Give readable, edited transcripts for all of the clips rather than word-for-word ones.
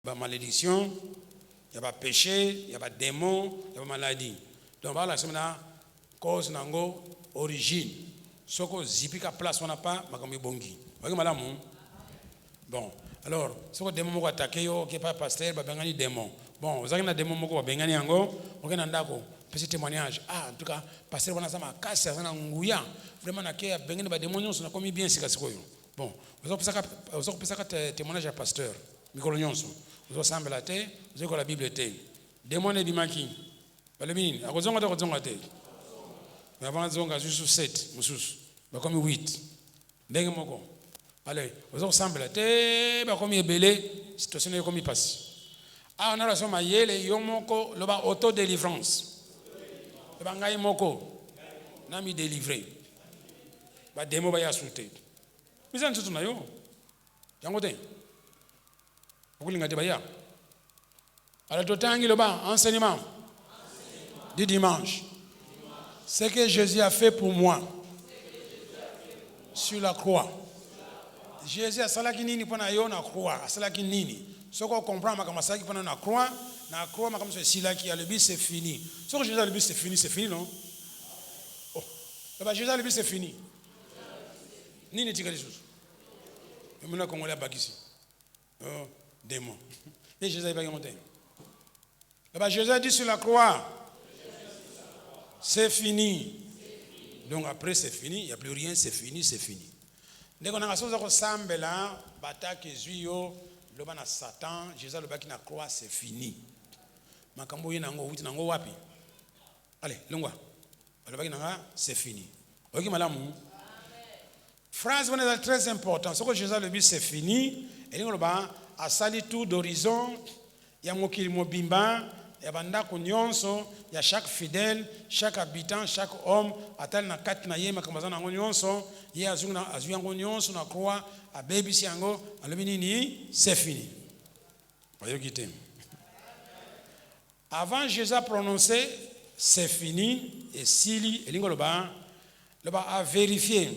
Il y a malédiction, il y a péché, il y a démon, il y a maladie. Donc voilà, c'est une cause nango origine. Ce que zipika place on n'a pas, ma comme bongi. Voyez madame. Bon, alors, ce que démon moko attaqué yo, qui pas pasteur, ba bengani démon. Bon, vous avez un démon moko ba bengani yango, on a ndako, petit témoignage. Ah, en tout cas, pasteur wana sama kasi sana nguya. Vraiment na ke bengani ba démon nyonso na komi bien sika sikoyo. Bon, vous avez pesaka témoignage à pasteur. Mikolo nyonso. Vous avez semblé la terre, vous avez la Bible terre. Démon et bimaki. Balebini, akozonga te kozonga te. Mais avant zonga juste 7, mususu. Ba comme 8. Ndenge moko. Allez, vous avez semblé la terre, ba comme ebele, situation est comme il passe. Ah, on a la somme yele yomoko, le ba auto délivrance. Le ba ngai moko. Na mi délivrer. Ba démon ba ya souté. Bisa ntutu na yo. Yango te. Alors, tout le temps, enseignement du dimanche. Ce que Jésus a fait pour moi sur la croix. Jésus a salaki nini pour na croix, salaki nini. Ce qu'on comprend, ma comme ça qui pendant na croix, ma comme c'est là qui a le but c'est fini. Ce que Jésus a le but c'est fini non? Oh, Jésus a le but c'est fini. Nini tika les choses. Et maintenant Congolais pas ici. Oh. Démon. Et Jésus a monté. Jésus a dit sur la croix, c'est fini. Donc après c'est fini, il n'y a plus rien, c'est fini, c'est fini. Dès qu'on a la chose à ressemble là, bataille Zuyo, le ban à Satan, Jésus le baki na croix, c'est fini. Makambo yenango wuti nango wapi. Allez, longwa. Le baki nanga, c'est fini. Ok madame. Phrase très importante. Ce que Jésus le dit c'est fini. Et nous le ban a sali tout d'horizon, il y a mokili mobimba, il y a bandako nyonso, il y a chaque fidèle, chaque habitant, chaque homme, atal na kat na yema kama zana nyonso, il y a azuyango nyonso na croix, a baby siango, alumini ni, c'est fini. Voyez qui avant Jésus a prononcé c'est fini et sili et lingo le ba a vérifié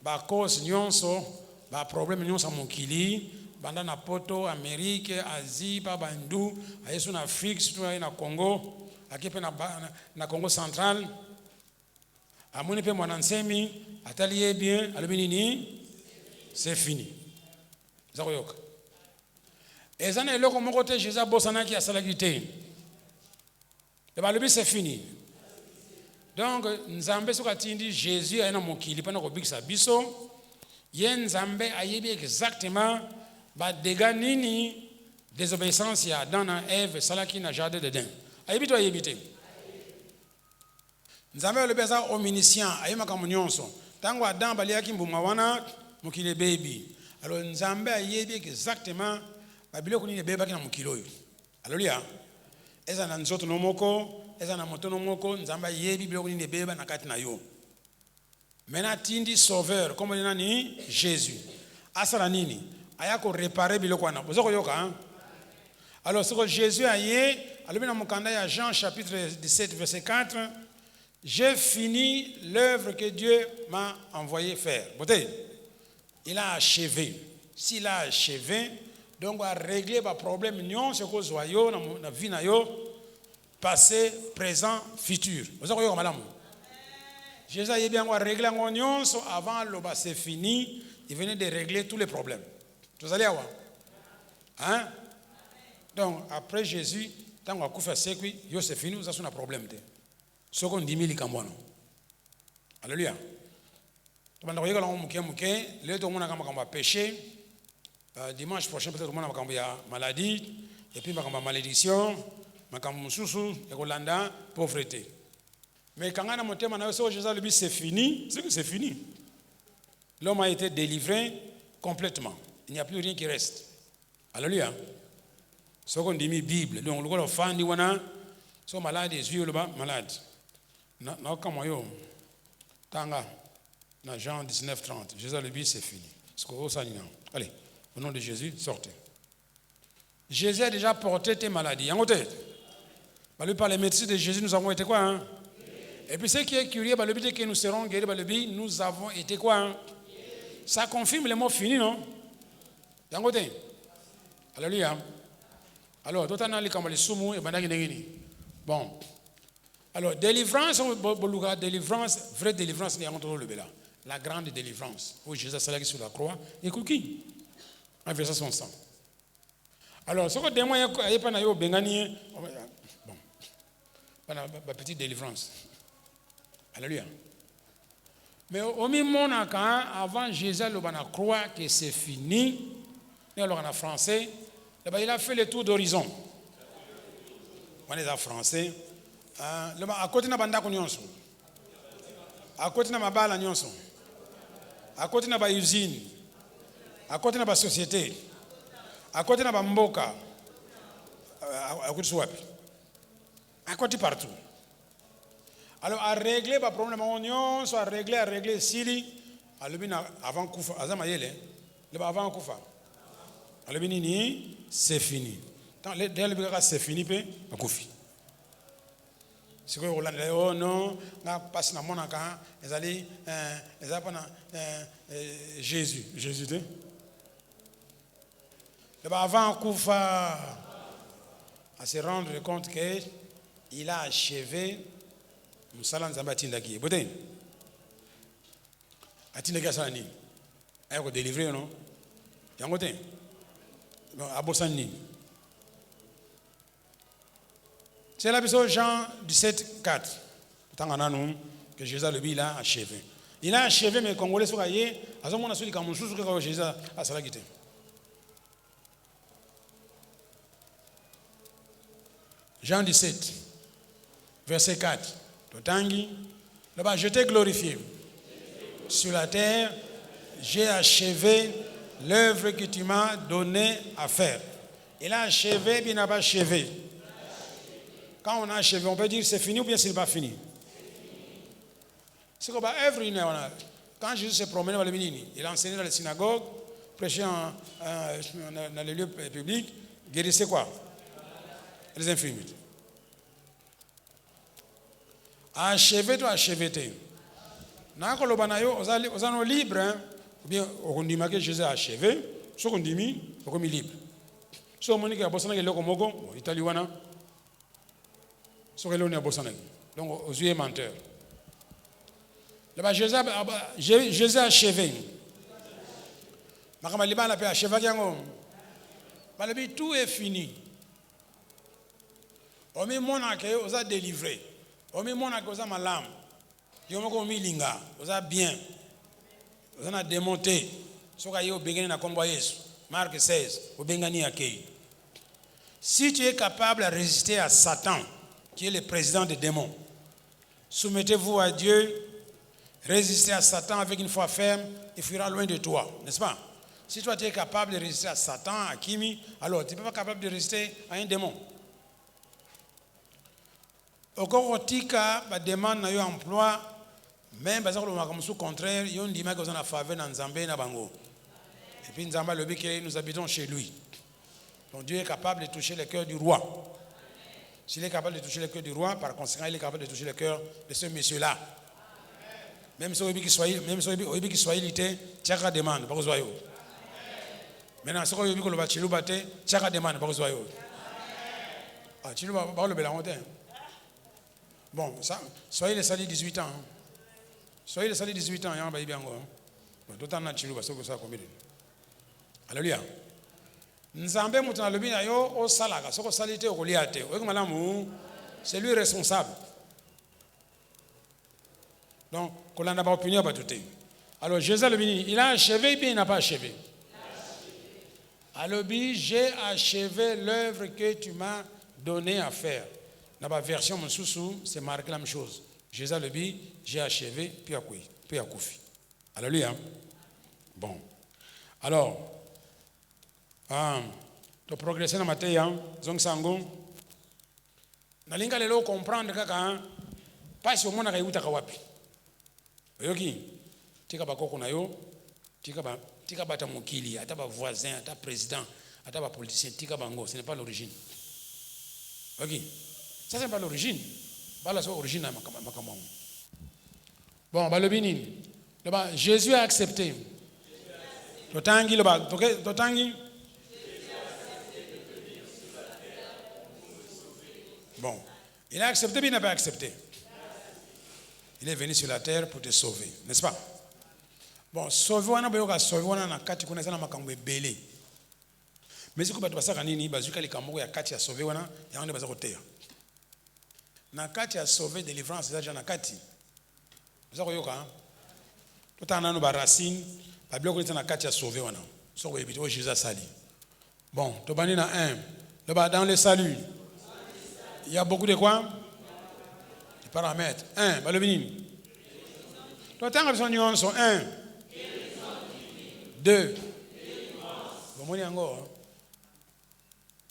ba cause nyonso, ba problème nyonso mokili. Banda na poto Amérique, Asie, pa bandu, ayesu na Afrique, surtout na Congo, akepe na Congo central. Amoni pe mwanansemi, ataliye bien, alumini ni, c'est fini. Zakoyoka. Ezana eloko moko te Jésus bosana ki asalaki te. Et ba c'est fini. Donc nzambe soka tindi Jésus ayena mokili pana ko bikisa biso, ye nzambe ayebi exactement ba dégâts nini désobéissance ya Adam na Ève salaki na jardin d'Éden. Ayebito ayebite. Nzambe le beza omniscient ayema kama nyonso. Tango Adam baliaki mbuma wana mukile baby. Alors Nzambe ayebi exactement ba biloko nini beba kina mukilo yo. Alléluia. Eza na nzoto no moko, eza na moto no moko, Nzambe ayebi biloko nini beba na kati na yo. Maintenant tindi sauveur comme nani Jésus. Asala nini? Ayako réparer biloko wana. Bozoko yoka. Alors ce que Jésus a yé, alors dans mon candidat Jean chapitre 17 verset 4, j'ai fini l'œuvre que Dieu m'a envoyé faire. Il a achevé. S'il a achevé, donc on va régler les problèmes non ce que zoyo dans la vie na yo passé, présent, futur. Bozoko yoka madame. Jésus a yé bien on va régler en non avant le bas c'est fini, il venait de régler tous les problèmes. Vous allez avoir. Hein? Donc, après Jésus, tant qu'on a fait ça, c'est fini, nous avons un problème. Ce qu'on dit, il y a un Alléluia. Dimanche prochain, peut-être qu'on a maladie, et puis on a malédiction, on a pauvreté. Mais quand on a monté, Jésus c'est fini, c'est fini. L'homme a été délivré complètement. Il n'y a plus rien qui reste. Alléluia. Ce qu'on dit la Bible. Donc, le fan dit wana, so malade, yeux le bas malade. Na comme yo. Tanga. Na Jean 19:30. Jésus le dit c'est fini. Ce qu'on ça allez, au nom de Jésus, sortez. Jésus a déjà porté tes maladies. En tête. Par les médecins de Jésus, nous avons été quoi hein? Et puis ce qui est curieux, le but que nous serons guéris, nous avons été quoi hein? Ça confirme les mots finis, non? Alléluia. Alors, tout le monde les soumou et bandaki nengini. Bon. Alors, délivrance, délivrance, vraie délivrance, il y a entre le bela. La grande délivrance. Où Jésus s'est sur la croix. Et qui a versé son sang. Alors, ce que des moyens, il n'y a pas de bengani. Bon. Pas de petite délivrance. Alléluia. Mais au même moment, avant Jésus le croix que c'est fini, alors en français, il a fait le tour d'horizon. On est en français. À côté de la bande à côté de la balle à côté de la usine, à côté de la société, à côté de la mboka, à côté partout. Alors, à régler les problèmes oignons, soit à régler Sili, avant Koufa, avant Koufa. Alors, c'est fini. Dès le c'est fini, c'est Koufi. C'est que oh non, on passe dans mon cas, ils allaient, Jésus, avant Koufa, à se rendre compte qu'il a achevé. Musala nzamba atindaki bote atindaki asala nini aya ko délivrer non yango te non abosani nini c'est la biso Jean 17:4 tangana nous que Jésus il a achevé mais congolais soka ye azomona soli ka mususu ka Jésus asala kite Jean 17 verset 4. Là-bas, je t'ai glorifié. Sur la terre, j'ai achevé l'œuvre que tu m'as donné à faire. Il a achevé, puis il n'a pas achevé. Quand on a achevé, on peut dire c'est fini ou bien c'est pas fini. C'est comme œuvre, quand Jésus s'est promené dans le Bénin, il a enseigné dans les synagogues, prêché dans les lieux publics, guérissait quoi? Les infirmités. Achevé ou achevé. Nako lobanayo ozano libre ou bien okondima que Jésus a achevé, so kondimi okomi libre. So monique abosana ke loko moko italiwana. So ke loni abosana. Donc aux yeux menteur. Là-bas Jésus a achevé. Makama liba la pe achevé yango. Balabi tout est fini. Omi mona ke oza délivré. Omi mona koza malam. Yomoko milinga, oza bien. Oza na démonté. Soka yo bengani na kombo Yesu. Marc 16, obengani akei. Si tu es capable de résister à Satan, qui est le président des démons, soumettez-vous à Dieu, résistez à Satan avec une foi ferme, il fuira loin de toi, n'est-ce pas? Si toi tu es capable de résister à Satan, à Kimi, alors tu n'es pas capable de résister à un démon. Okotika ba demande na yo emploi même bazako lo makamsu contraire yo ndima ko na faveur na Nzambe na bango et puis Nzamba lobi que nous habitons chez lui. Donc Dieu est capable de toucher le cœur du roi. S'il est capable de toucher le cœur du roi, par conséquent il est capable de toucher le cœur de ce monsieur là. Même si obi qui soit ilité tiaka demande pas ko yo. Maintenant ce ko yobi ko lo ba chiluba te tiaka demande pas ko yo. Ah chiluba ba lo bela honte. Bon, ça, soyez les salis 18 ans. Soyez les salis 18 ans, il y a un baby encore. Tout le temps, il y a ça comme alléluia. Nzambe mutana lobi na yo o salaka, soko salite o koliate. O malamu, c'est lui responsable. Donc, kolanda ba opinion ba touté. Alors Jésus le béni, il a achevé bien il n'a pas achevé. Alors j'ai achevé l'œuvre que tu m'as donné à faire. Dans la version Moussoussou, c'est marqué la même chose. Jésus le dit, j'ai achevé, puis à Koufi. Alléluia. Bon. Alors, tu progresses dans ma tête, Zong Sango. Nalinga lelo comprendre kaka, pas si au monde a réussi kawapi. Oyoki, tika bakoko na yo, tika bata mukili, ata ba voisin, ata président, ata ba politicien, tika bango, ce n'est pas l'origine. Ok. Ça, ce n'est pas l'origine. Pas l'origine. Bon, Jésus a accepté. Bon. Il a accepté, mais il n'a pas accepté. Il est venu sur la terre pour te sauver, n'est-ce pas? Bon, sauver, on a sauvé, on a kati kuna sana makambo ebele. Mais si ku batu basaka nini bazuka likambo ya kati ya sauver wana ya on bazako teya. Na kati ya sauver délivrance déjà na kati. Bazako yoka. Tout en anu ba racine, ba biloko na kati ya sauver wana. Soko ebito Jésus sali. Bon, to bani na 1. Dans le salut. Il y a beaucoup de quoi? De paramètres. 1, bah le bénin. Toi, t'as besoin de nuances. 1. 2. Bon, moi,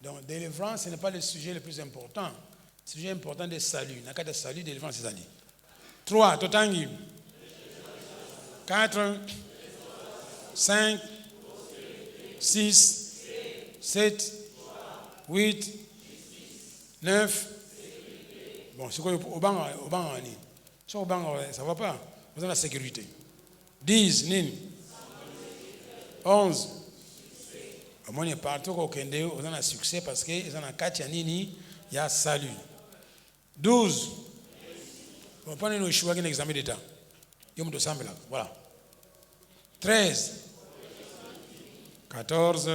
donc, délivrance, ce n'est pas le sujet le plus important. Le sujet important de salut. Dans le cas de salut, délivrance, c'est ça. 3. Totangi. 4. 5. 6. 7. 8. 9. Bon, c'est quoi au banc, ça ne va pas. Vous avez la sécurité. 10, nin. 11. Moi, je partout au Kende, vous avez le succès parce que vous avez la carte, il y a salut. 12. Bon, prenez nos choix qui examen d'état. Il y a voilà. 13. 14.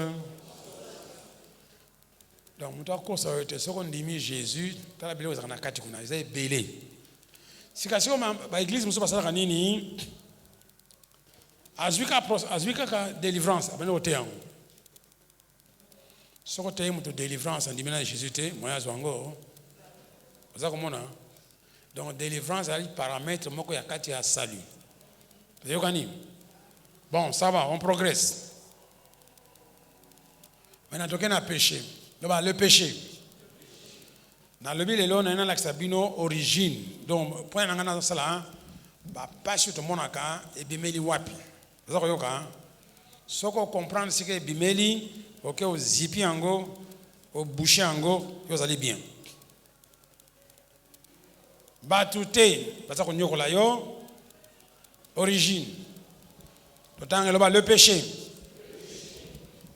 Donc, nous avons constaté ce qu'on dit Jésus, dans la Bible, vous avez kati kuna, vous avez belé. Si vous avez l'église, vous avez nini, azwika délivrance, après nous avons ce qu'on a eu délivrance en disant Jésus te, moi azwango, vous avez compris. Donc délivrance a des paramètres, moi qui a kati à salut. Vous avez compris. Bon, ça va, on progresse. Maintenant, toqué na péché. Le péché. Dans le Bible, on a l'axabino origine. Donc, pour un sala, pas sur tout le monde et bimeli wapi. Vous avez compris? Ce qu'on comprend, c'est que bimeli, ok, au zipi ango, au boucher ango, vous allez bien. Batouté, parce qu'on y a yo, origine. Le péché.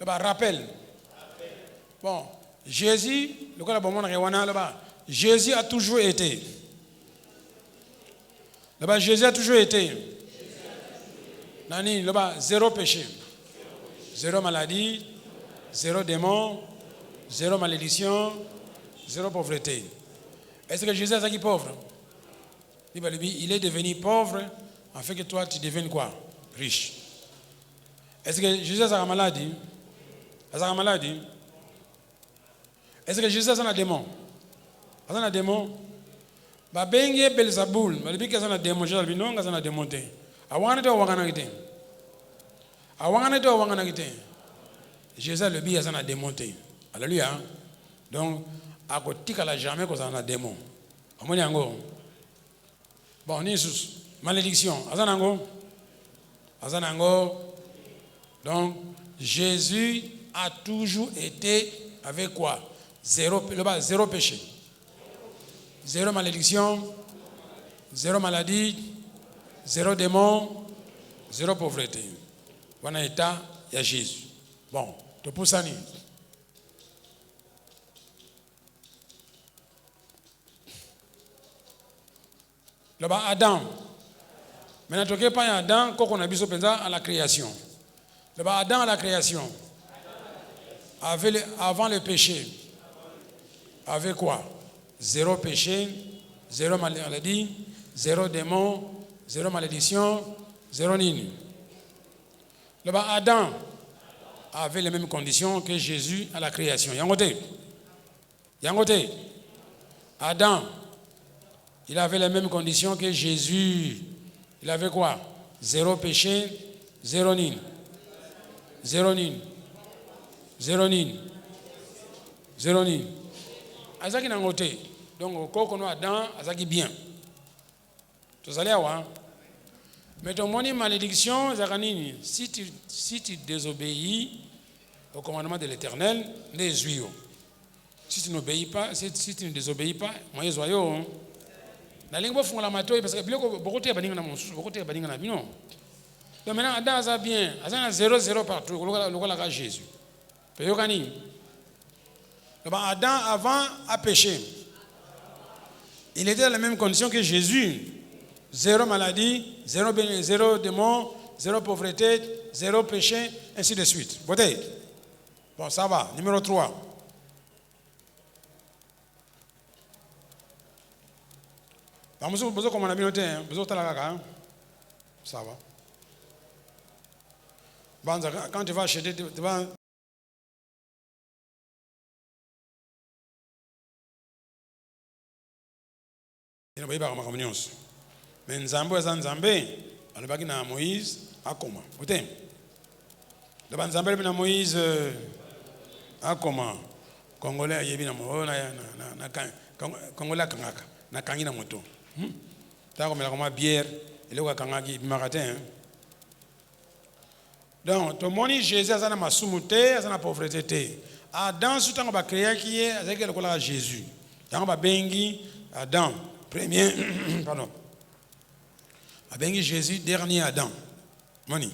Le rappel. Bon, Jésus, Jésus a toujours été. Là-bas, Jésus a toujours été. Nani, là-bas, zéro péché. Zéro maladie, zéro démon, zéro malédiction, zéro pauvreté. Est-ce que Jésus est pauvre? Il est devenu pauvre afin que toi, tu deviennes quoi? Riche. Est-ce que Jésus a maladie? A maladie? Est-ce que Jésus a un démon? Il a un démon. Ba bengi Belzabul, ba libiki a un démon, Jésus a un démon. Jésus a le bi a un démon. Alléluia. Donc, à côté de la jamais qu'on a un démon. Bon, Jésus, malédiction. Azanango. Donc, Jésus a toujours été avec quoi? Zéro péché. Zéro malédiction. Zéro maladie. Zéro démon. Zéro pauvreté. Voilà l'état, il y a Jésus. Bon, tu peux ça. Là-bas, Adam. Maintenant, tu n'as pas Adam, quand on a vu à la création. Là-bas, Adam à la création. Avant le péché. Avec quoi? Zéro péché, zéro maladie, zéro démon, zéro malédiction, zéro nini. Là-bas, Adam avait les mêmes conditions que Jésus à la création. Yangote. Adam, il avait les mêmes conditions que Jésus. Il avait quoi? Zéro péché, zéro nini. Zéro nini. Zéro nini. Zéro nini. Azaki nangote. Donc, quand on a Adam, azaki bien. Tu allez voir. Mais ton moni malédiction, si tu désobéis au commandement de l'Éternel, les juifs. Si tu n'obéis pas, si tu ne désobéis pas, moi je suis yo. La langue font la mato parce que beaucoup de baninga na monsu, beaucoup de baninga na bino. Donc maintenant Adam a bien, a 0 partout, le Jésus. Peyokani. Donc Adam avant a péché. Il était dans la même condition que Jésus. Zéro maladie, zéro démon, zéro pauvreté, zéro péché, ainsi de suite. Bon, ça va. Numéro 3. Ça va. Quand tu vas acheter, tu vas... Mais Nzambe eza Nzambe, alobaki na Moïse akoma. Bote. Le Nzambe na Moïse akoma. Congolais yebi na mo na Congolais kangaka na kangi na moto. Ta komela koma bière, ele ko kangaki bimakatin. Donc, to moni Jésus azana masumu te, azana pauvreté te. Adam sutango ba créer qui est avec le kola Jésus. Yango ba bengi Adam, premier pardon. Abengi Jésus, dernier Adam. Moni.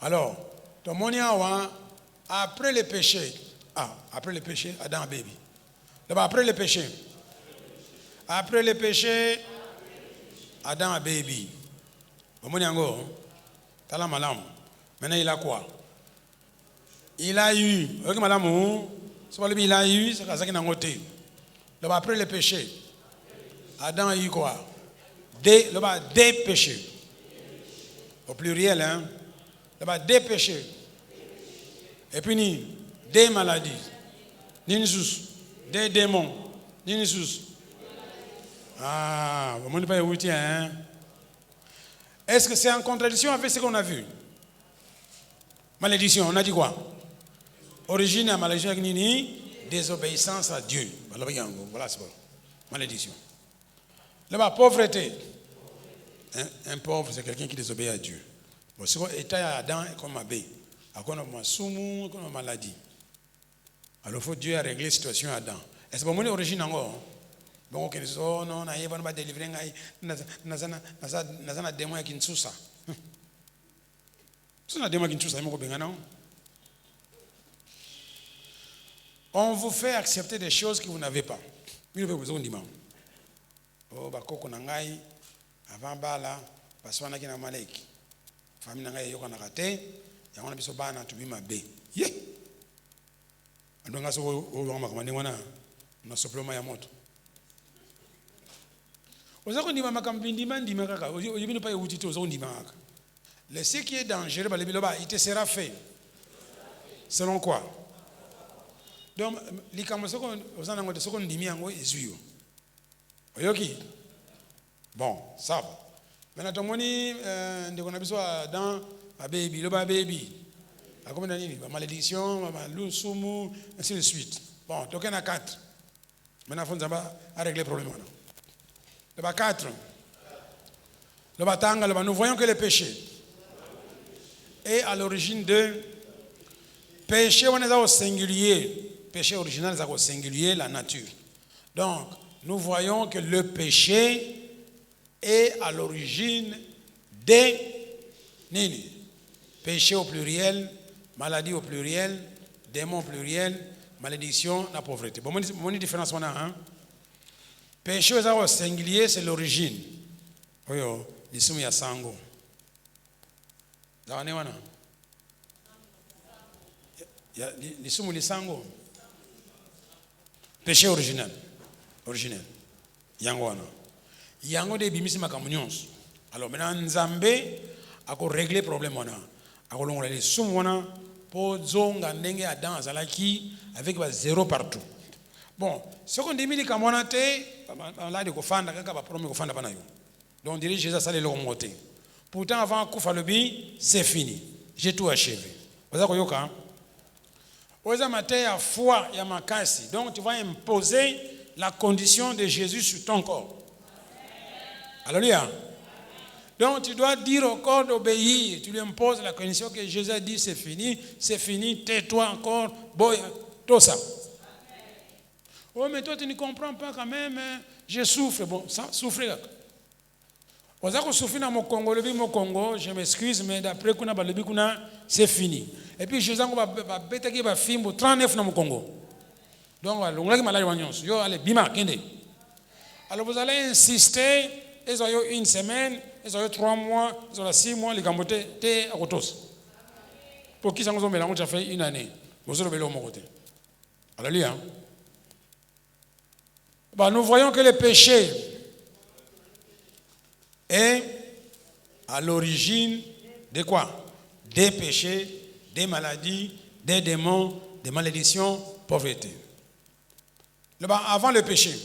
Alors, ton moni awa, après le péché, après le péché, Adam baby. D'abord, après le péché. Après le péché, Adam a baby. Moni ango, tala malam. Maintenant, il a quoi? Il a eu. Ok, madame, il a eu, c'est ça qu'il a noté. D'abord, après le péché, Adam a eu quoi? Des péchés. Au pluriel, hein. D'abord, des péchés. Et puis, des maladies. Des démons. Ah, vous ne pouvez pas hein. Est-ce que c'est en contradiction avec ce qu'on a vu? Malédiction, on a dit quoi? Origine à malédiction, désobéissance à Dieu. Voilà, c'est bon. Malédiction. Là-bas, pauvreté. Un pauvre, c'est quelqu'un qui désobéit à Dieu. Bon, c'est quoi? État Adam comme Abbé. À quoi on a soumou, comme une maladie. Alors, il faut Dieu a réglé la situation à Adam. Est-ce que mon origine encore? Bon, ok, oh non, on a pas délivré, on a démon qui ne sous ça. On vous fait accepter des choses que vous n'avez pas. Oh, bakoko nangai avant bala baswana kina maleki. Famille nangai yoko nakate, yango na biso bana to bima be. Ye. Andonga so o makamani wana na soploma ya moto. Ozako ndima makambindi mandima kaka, oyibino pa yutito ozako ndima kaka. Le ce qui est dangereux, il te sera fait. Selon quoi? Donc, les camarades, vous en avez des secondes demi en haut, ils Oyoki. Bon, ça va. Maintenant, ton moni, on a besoin dans un baby, le baby. À combien d'années? Malédiction, lousoumou, ainsi de suite. Bon, donc il y en a 4. Maintenant, il faut régler le problème. Le bas 4. Le bas tanga, nous voyons que le péché est à l'origine de péché, on est au singulier. Péché original est au singulier, la nature. Donc, nous voyons que le péché est à l'origine des nini. Péché au pluriel, maladie au pluriel, démon au pluriel, malédiction, la pauvreté. Bon, mon différence on a hein. Péché au singulier, c'est l'origine. Oui, l'issue ya sango. Dawane wana. L'issue lisango. Péché original. Originel. Yango wana. Yango de bimisi makamunyons. Alors maintenant Nzambe a régler problème wana. A kolongola les sumu wana po zonga ndenge Adam azalaki avec zéro partout. Bon, ce qu'on dit mili kamwana te, là de kofanda kaka ba promet kofanda bana yo. Donc on dirait Jésus a salé le monter. Pourtant avant kufa lobi, c'est fini. J'ai tout achevé. Vous avez yoka. Oza maté ya foi ya makasi. Donc tu vas imposer la condition de Jésus sur ton corps. Alléluia. Donc tu dois dire au corps d'obéir. Tu lui imposes la condition que Jésus a dit c'est fini, tais-toi encore, boy, tout ça. Oh mais toi tu ne comprends pas quand même, hein? Je souffre. Bon, ça, souffrir. Ozako souffrir dans mon Congo, le mon Congo, je m'excuse, mais d'après qu'on a balebi kuna, c'est fini. Et puis Jésus va bêter qui va film 39 dans mon Congo. Donc on a malade wanyons. Yo allez bima kende. Alors vous allez insister, ils ont eu une semaine, ils ont eu 3 mois, ils ont eu 6 mois, les gambotés, t'es à Rotos. Pour qui ça nous a déjà fait une année. Vous avez le mon côté. Alléluia. Nous voyons que le péché est à l'origine de quoi? Des péchés, des maladies, des démons, des malédictions, pauvreté. Avant le péché,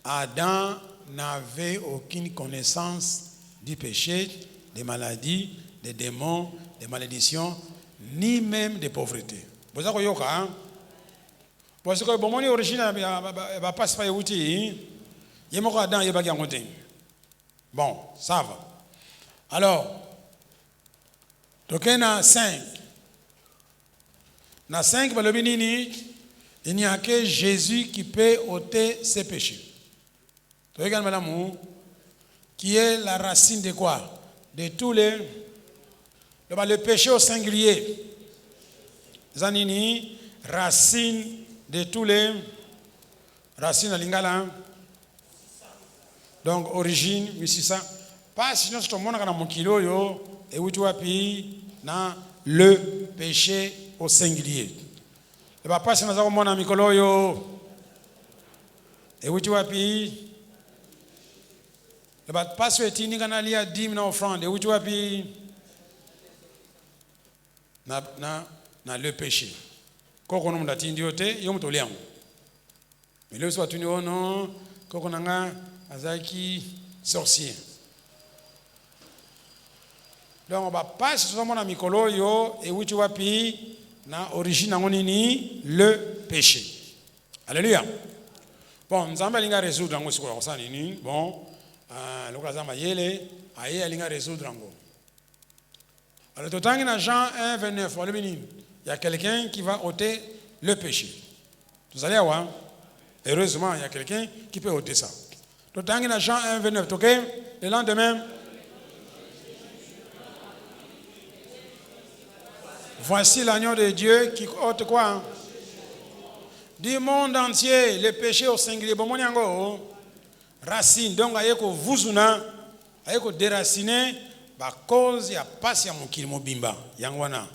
Adam n'avait aucune connaissance du péché, des maladies, des démons, des malédictions, ni même des pauvretés. Vous savez quoi, hein? Parce que bon, mon origine va pas se faire outil. Il y a Adam, il y a pas. Bon, ça va. Alors, donc il y a 5. Dans 5, il n'y a que Jésus qui peut ôter ses péchés. Regarde, madame, qui est la racine de quoi? De tous les. Le péché au singulier. Zanini, racine de tous les. Racine à l'ingala. Donc, origine, misisa. Pas sinon, c'est tout le monde qui a mon kilo, et où tu vas dans le péché au singulier. Le papa, c'est dans mon ami Koloyo. Et où tu vas le papa, c'est une canali à 10 000 offrandes. Et où tu vas dans le péché. Quand on a dit que yom toliam. Mais le soir tu dis non, quand on a azaki sorcier. Donc on va passer sur mon ami Koloyo et où tu vas na origine nini le péché. Alléluia. Bon, nous allons linga résoudre ngo siko ça nini. Bon, le kaza mayele aye linga résoudre ngo. Alors, tout le temps, dans Jean 1, 29, il y a quelqu'un qui va ôter le péché. Vous allez voir, heureusement, il y a quelqu'un qui peut ôter ça. Tout le temps, dans Jean 1, 29, ok? Le lendemain, voici l'agneau de Dieu qui ôte quoi? Du monde entier, le péché au singulier. Bon, mon racine. Donc, il y a que vous, il y a que déraciner. À cause il y a pas si mon kilo bimba yangwana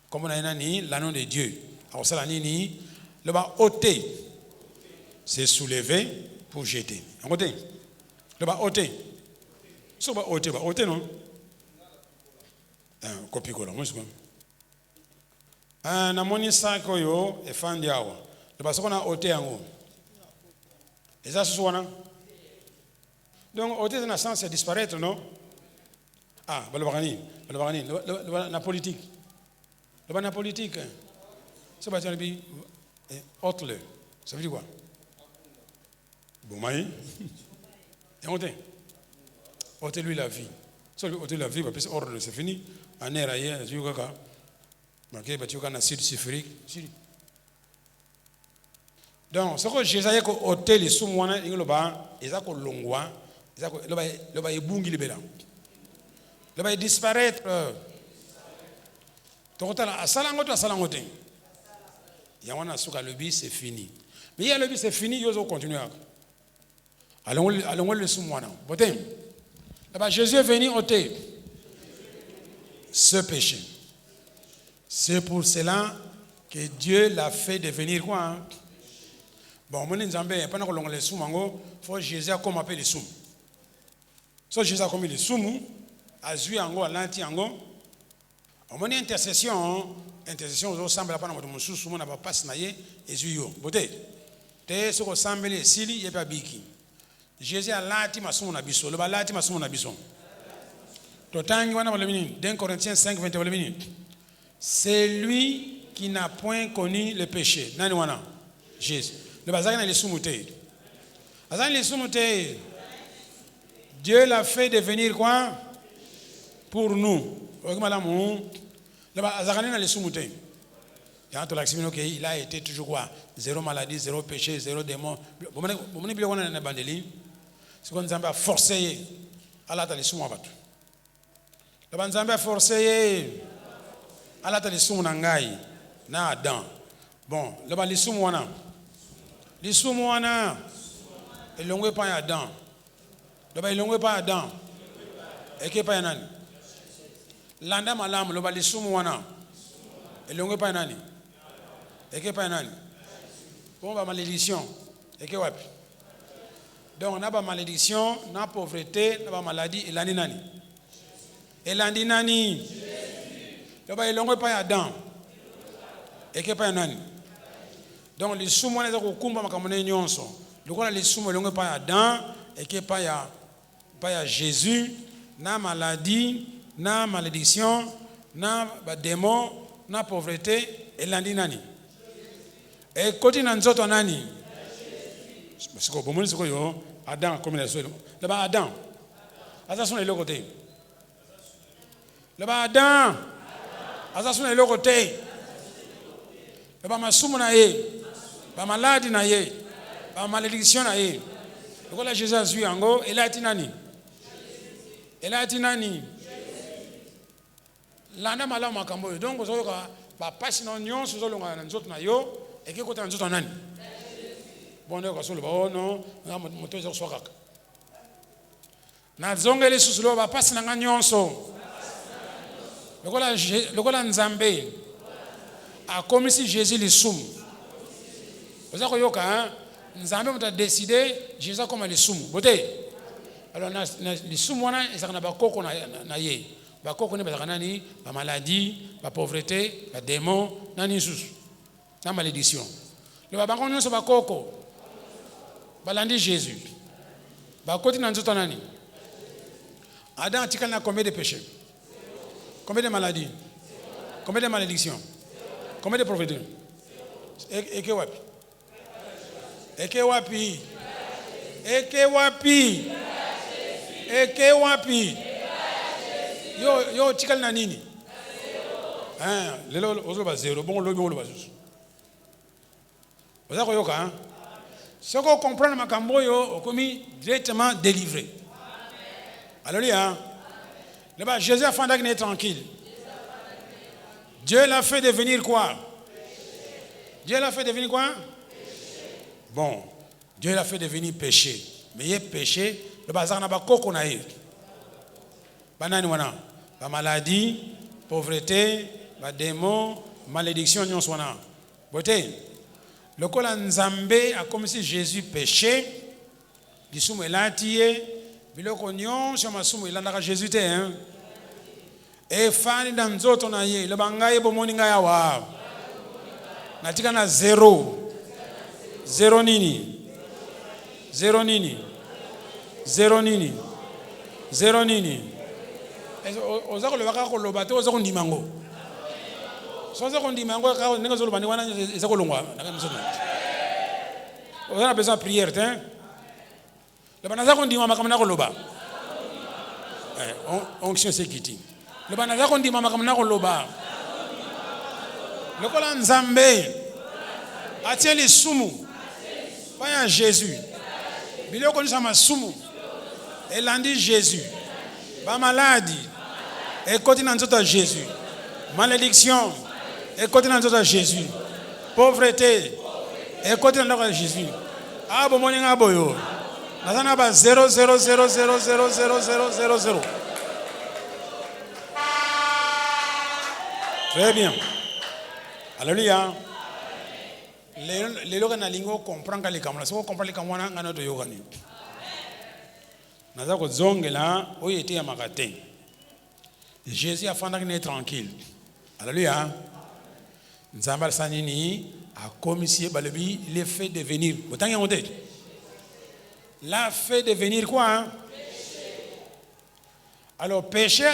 comme on a dit l'anneau de Dieu alors ça ni le bas ôter c'est soulever pour jeter ôter le bas ôter so bas ôter non copie cola moi c'est na moni sako yo e fandi awa le bas qu'on a ôter yango et ça ce wana donc ôter dans le sens c'est disparaître non. Ah, la politique. La politique. Ça va dire autre. Ça veut dire quoi? Bon, maï. Et ôtez lui la vie. Ça ôtez la vie, parce que ordre, c'est fini. En air ailleurs, tu vois quoi? Marqué, tu vois acide sulfurique. Donc, ce que Jésus a ôté les sous-moines, il y a un longwa, il y a un bungi libéral. Il va disparaître. Il y a un souka le bis, c'est fini. Mais il y a le bis, c'est fini, il faut continuer. Allons le sous-moi. Jésus est venu ôter ce péché. C'est pour cela que Dieu l'a fait devenir quoi? Bon, mon Nzambé, pendant que l'on le sous-mango, il faut que Jésus a comme appelé les sous. So Jésus a comme les sous. Azui ango alanti ango omoni intercession au semble pas na moto mususu mona ba passe na ye ezuyo bote te soko sambele sili ye pa biki Jésus alati masumu na biso le balati masumu na biso to tangi wana le minute 1 Corinthiens 5 21 le minute c'est lui qui n'a point connu le péché nani wana Jésus le bazaki na le sumute azani le sumute Dieu l'a fait devenir quoi? Pour nous, il a été toujours quoi? Zéro maladie, zéro péché, zéro démon. C'est qu'on a forcé. Allah t'a laissé moi. Le Banzamba forcé. Allah t'a laissé mon angaï. Na Adam. Bon, le balisou moana. Lisou moana. elongwe pa ya Adam. Loba elongwe pa Adam. Eke pa ya nani? Landa malamu loba lisumu wana. Elongwe pa ya nani? Eke pa ya nani? Bon ba malédiction. Eke wapi? Donc on a ba malédiction, na pauvreté, na ba maladie, elandi nani? Elandi nani? Loba elongwe pa ya Adam. Eke pa ya nani? Donc les sous moi les akukumba makamone nyonso. Lokola les sous moi elongwe pa ya Adam, eke pa ya Jésus, na maladie, na malédiction, na ba démon, na pauvreté, elandi nani? Et koti na nzoto nani? Parce que bon c'est quoi Adam comme la seule. Là-bas Adam. Attention les côté. Là-bas Adam. Attention les côté. Là-bas masumu na ye. Ba maladie na ye. Ba malédiction na ye. Lokola Jésus a su yango, elle a été nani? Elle a été nani? Landa malamu makambo. Donc ozo ka ba passe na nyonso zo longa na nzoto na yo. Et qui côté nzoto nani? Bon donc sur le bon non, na moto zo swakaka. Na zongele susulo ba passe na nyonso. Lokola Nzambe a commis si Jésus les soum. Vous avez yoka hein? Nzambe m'a décidé Jésus comme les soum. Boté. Alors les soum wana ezaka ba koko na ye. Ba koko ne ba nani ba maladie, ba pauvreté, ba démon, nani susu. La malédiction. Le babango nyonso bakoko. Balandi Jésus. Bakoti na nzoto nani? Adam atikali na combien de péchés? Combien de maladies? Combien de malédictions? Combien de pauvreté? Eke wapi? Eke wapi? Eke wapi? Eke wapi? Yo tikali na nini? Hein, lelo ozo ba zéro, bon lobi lo ba zuzu. Vous avez compris, hein? Ce qu'on comprend ma camboyo, on commis directement délivré. Alléluia. Là-bas, Jésus a fait d'agner tranquille. Dieu l'a fait devenir quoi? Dieu l'a fait devenir quoi? Bon, Dieu l'a fait devenir péché. Mais il est péché. Le bazar n'a pas coco naïf. Banani wana, la maladie, pauvreté, la démon, malédiction nyons wana. Boté. Le col Nzambe a comme si Jésus péchait. Disumu elatiye, biloko nyonso masumu elandaka Jésus te hein. Et fani dans nzoto na ye, le bangaye bomoni ngaya wa. Natika na zéro. Zéro nini? Zéro nini? Zéro nini? Zéro nini? Ozako le baka ko lobate ozako ndimango. Soza ko ndimango ka nenga zo lobani wana ezako longwa. On a besoin de prière hein. Le banaza ko ndima makamana ko loba. Onction sekiti. Le banaza ko ndima makamana ko loba. Le kola Nzambe atie les sumu. Pas Jésus. Biloko ko sama sumu. Elandi Jésus. Ba maladie. Et continue dans Jésus. Malédiction. Et continue dans Jésus. Pauvreté. Et continue dans Jésus. Ah bon mon nga boyo. Nazana ba 0 0 0 0 0 0 0 0 0. Très bien. Alléluia. Les loga na lingo comprend ka likamala. So comprend likamwana ngana to yogani. Naza ko zongela oyete ya makate. Jésus a fait d'agner tranquille. Alléluia. Nzamba sanini a commis balebi les fait devenir. Autant y a monté. L'a fait devenir quoi hein? Péché. Alors péché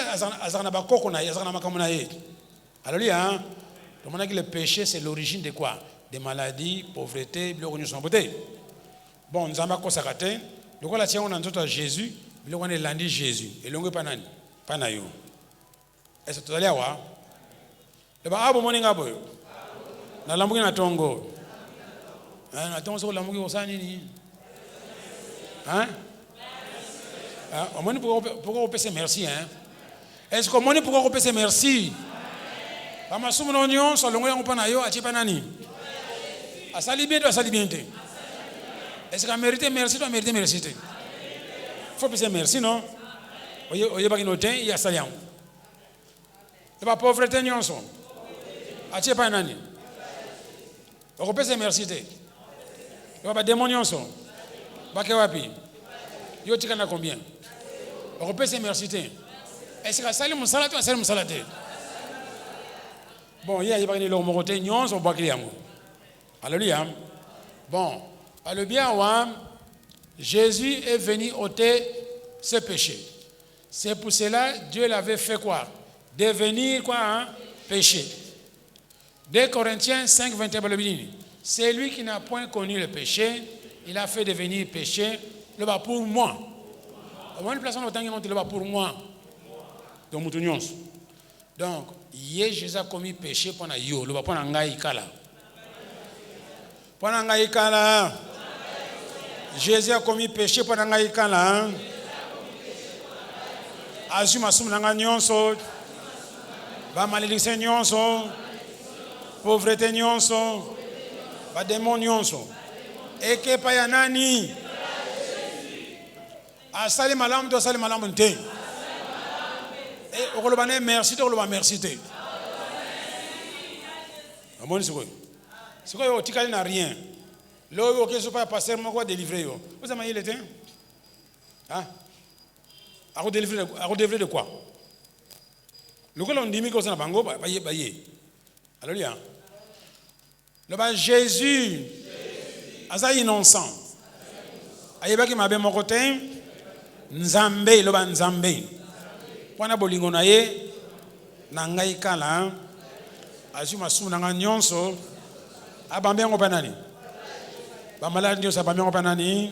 azana ba kokona azana makamona ye. Alléluia. Donc on a que le péché c'est l'origine de quoi? Des maladies, pauvreté, biloko nyonso boté. Bon nzamba ko sakate. Donc là tiens on a tout à Jésus, biloko on est landi Jésus. Et longue pa nani? Pa na yo. Est-ce que tu allais voir? Le ba abo moninga boyo. Na lambuki na tongo. Na tongo so lambuki osani ni. Hein? On m'a dit pourquoi on peut se merci hein? Est-ce qu'on m'a dit pourquoi on peut se merci? Ba masumu no nyon so longo yango pa na yo ati pa nani? Asali bien to asali bien te. Est-ce qu'il a mérité merci, toi mérité merci? Il faut plus merci, non? Il y a pas il y a ça. Il n'y a pas pauvreté, non? Ah, tu n'es pas un année. On peut se merci. Il n'y a pas démon, non? Bakewapi. Yo tikana combien? On peut se merci. Est-ce que ça, mon salade ou ça, mon salade? Bon, il y a pas de l'homme non, on va alléluia. Bon, le bien, Jésus est venu ôter ses péchés. C'est pour cela Dieu l'avait fait quoi? Devenir quoi, hein? Péché. 2 Corinthiens 5, 21, c'est lui qui n'a point connu le péché, il a fait devenir péché, le bas pour moi. Une place on le bas pour moi. Donc, Jésus a commis péché pendant yo, le bas pendant ngai kala. Pendant ngai kala. Jésus a commis péché pendant ngai kala. Azuma sum nanga nyonso. Ba malédiction nyonso. Pauvreté nyonso. Ba démon nyonso. Eke pa ya nani? Asali malam to asali malam nte. Et on le merci, on le merci. Amoni c'est quoi? C'est quoi? Tu n'a rien. Là, ok, je ne pas passer, moi, quoi délivrer. Vous avez le temps? Hein? À délivrer de quoi? Le coup, on dit que c'est un bango, alléluia. Le bas Jésus, asa innocent. Ayeba qui m'a bien mon côté, Nzambe, le bas Nzambe. Pwana bolingo na ye, na ngai kala, azu masumu na nyonso, abambe ngo panani. Ba malade nyonso abambe ngo panani.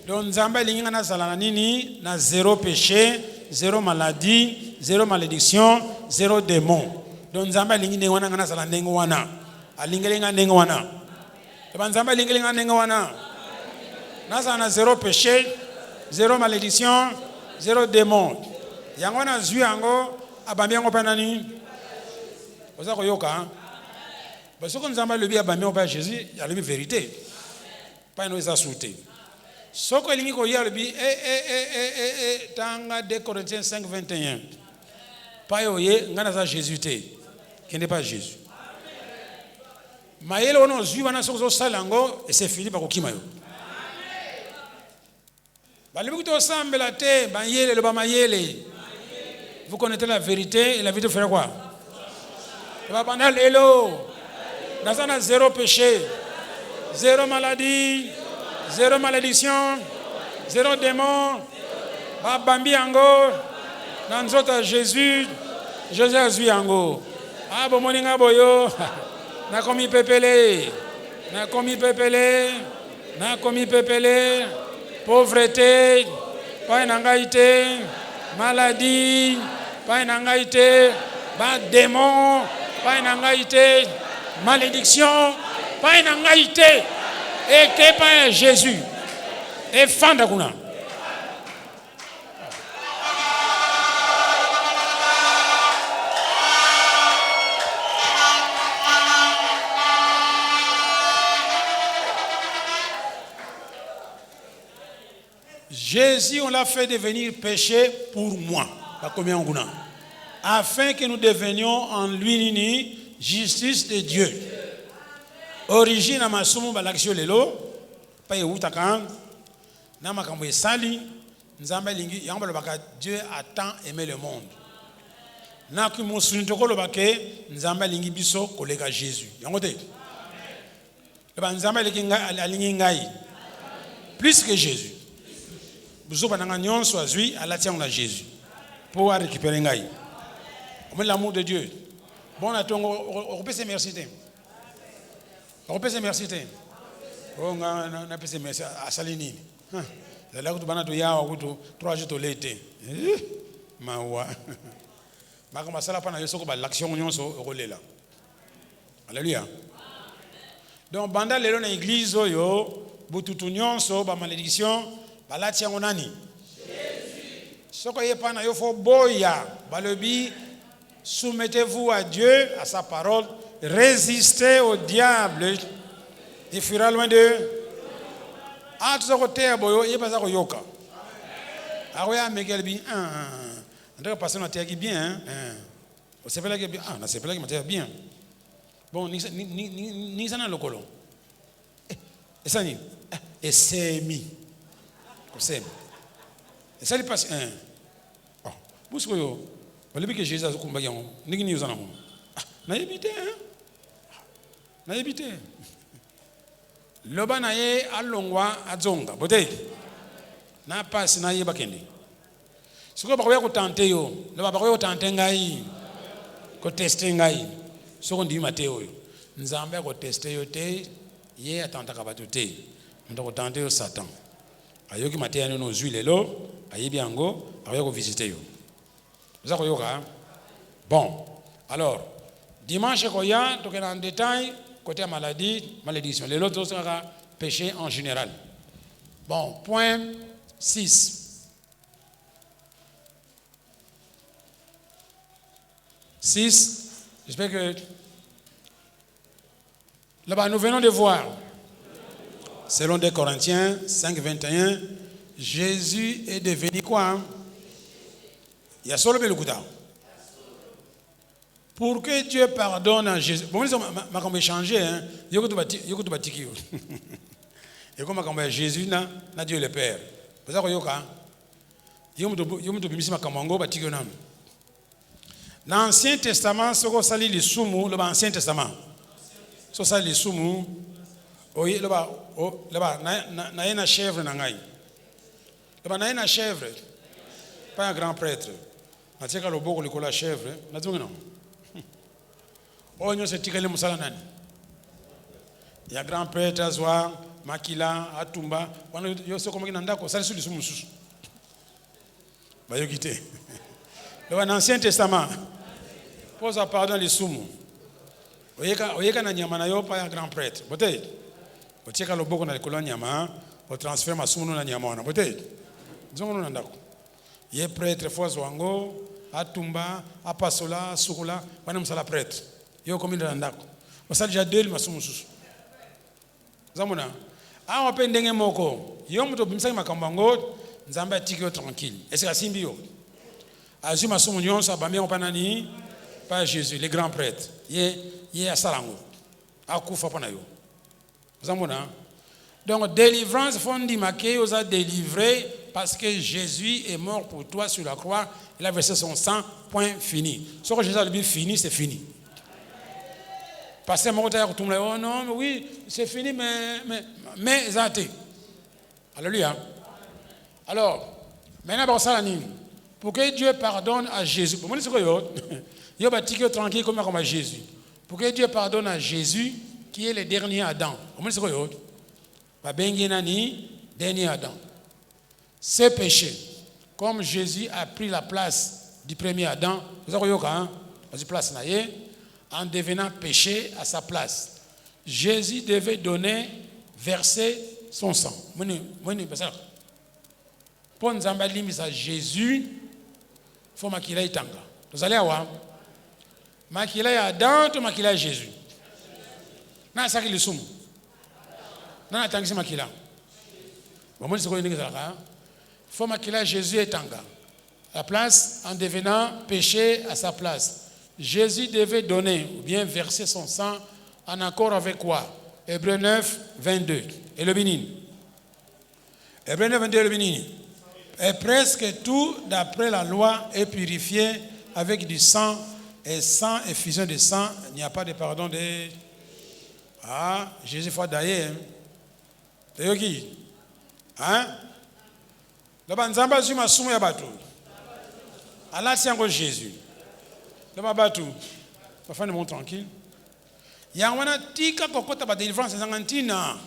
Donc Nzambe linga na sala na nini, na zéro péché, zéro maladie, zéro malédiction, zéro démon. Donc Nzambe lingi ne wana na sala ndengo wana. Alingelinga ndengo wana. Ba Nzambe lingelinga ndengo wana. Na sala na zéro péché, zéro malédiction, zéro démon. Yango na zui yango abambi yango pa nani? Oza ko yoka. Parce que Nzambe le bi abambi yango pa Jésus, il y a la vérité. Pas nous ça sauter. Soko lingi ko ya le bi tanga 2 Corinthiens 5 21. Pas yoye ngana za Jésus te. Qui n'est pas Jésus. Maele ono zui wana soko salango et c'est fini par kokima yo. Vous connaissez la vérité et la vérité fera quoi? Dans un zéro péché, zéro maladie, zéro malédiction, zéro démon. Bambi ango, dans Jésus, Jésus ango. Ah bon moninga boyo, na komi pepele, na komi pepele, na komi pepele. Pauvreté, pas une angaïté, maladie, pas une angaïté, pas démon, pas une angaïté, malédiction, pas une angaïté, et que pas Jésus, et fandakuna. Jésus, on l'a fait devenir péché pour moi. Afin que nous devenions en lui justice de Dieu. Origine à ma somme balaksio lelo, pa yeutaka, na makambo esali, nzamba lingi yamba lobaka Dieu a tant aimé le monde. Na ku musunitoko lobake nzamba lingi biso kolega Jésus. Yangote. Le nzamba lingi ngai plus que Jésus. Vous avez soit à la tienne de Jésus pour récupérer ngai. On l'amour de Dieu. Bon, on peut se merci. On peut se merci. On peut se merci à Salini. Là où tu vas ya ou 3 jours de l'été. Mawa. Ma comme ça là pendant yosoko ba l'action nyonso rolela. Alléluia. Donc banda lelo na église oyo bututu nyonso ba malédiction. Balati yango nani? Soko yepa na yo fo boya, balobi soumettez-vous à Dieu, à sa parole, résistez au diable, il fuira loin d'eux. Ah, tout ça côté boyo, il pas ça yoka. Ah oui, mais quel bien. On doit passer notre terre qui bien. C'est pas là que bien. Ah, c'est pas là que matière bien. Bon, ni ça dans le colon. Et ça ni. Et c'est mis. C'est. Et ça il passe. Oh, vous savez yo. Vous voyez que Jésus a combattu. Ni ni usana mo. Na éviter na éviter. Loba na ye alongwa adzonga. Bote. Na passe na ye bakende. Siko bakoya ko tenter yo. Loba bakoya ko tenter ngai. Ko tester ngai. Soko ndi Mateo yo. Nzambe ko tester yo te. Ye atanta ka batu te. Ndako tenter yo Satan. Ayoki Mateo no zui lelo. Ayebi yango. Akoya ko visiter yo. Vous avez yoka. Bon. Alors, dimanche koya, donc en détail, côté malédiction. Les autres sera péché en général. Bon, point 6. 6. J'espère que là-bas, nous venons de voir, selon 2 Corinthiens 5, 21, Jésus est devenu quoi? Il y a solo le gouda. Pour que Dieu pardonne à Jésus. Bon, je vais changer. Il y a que batiki. Et comme Jésus n'a Dieu le Père. Vous savez quoi? Il y a que l'Ancien Testament, ce qu'on salit les soumous, l'Ancien Testament. Ce qu'on salit les soumous, oui, là-bas, n'a une chèvre, là-bas, n'a une chèvre. Pas un grand prêtre. Il y a beaucoup de chèvre. Il y a un grand prêtre, Azwa, Makila, Atumba. Il y a un Ancien Testament. Pose à pardon les soumous. Il y a un grand prêtre. Peut-être. Il y a beaucoup de nyama. On transfère ma soumou na nyama. Peut-être. Il y a un prêtre, Fouazouango, Atumba, Apasola, Soukoula, on est prêtre. Il y a combien de gens? On a déjà deux, mais on Zamona. Ah, on peut ndenge moko. Yo muto bimsa makambango, nzamba tiki tranquille. Est-ce que simbi yo? Azuma somunion sa bamé on panani pas Jésus, les grands prêtres. Yé a salango. Akufa pana yo. Zamona. Donc délivrance fondi maké aux a délivré parce que Jésus est mort pour toi sur la croix, il a versé son sang, point fini. Ce que Jésus a dit fini, c'est fini. Parce que mon tout le monde, oh non, mais oui, c'est fini, mais zate. Alléluia. Alors, maintenant, pour que Dieu pardonne à Jésus, pour moi, c'est quoi, il y a tranquille comme à Jésus. Pour que Dieu pardonne à Jésus, qui est le dernier Adam. Pour moi, c'est quoi, dernier Adam. Ce péché, comme Jésus a pris la place du premier Adam, vous avez place en devenant péché à sa place. Jésus devait verser son sang. Pour nous à Jésus, il faut makila itanga. Vous allez voir, makila Adam, tu makila Jésus. Na saki le sumu. Na atangisi makila. Bon, c'est quoi il faut makila Jésus etanga. La place en devenant péché à sa place. Jésus devait donner ou bien verser son sang en accord avec quoi? Hébreux 9, 22. Et le bénin. Hébreux 9, 22 et le bénin. Et presque tout d'après la loi est purifié avec du sang et sans effusion de sang. Il n'y a pas de pardon de... Ah, Jésus faut d'ailleurs. T'es yoki? Hein? Le banzamba zuma sumu ya batu. Allah tient que Jésus. Le babatu. Va faire le monde tranquille. Yangwana tika kokota ba délivrance zangantina.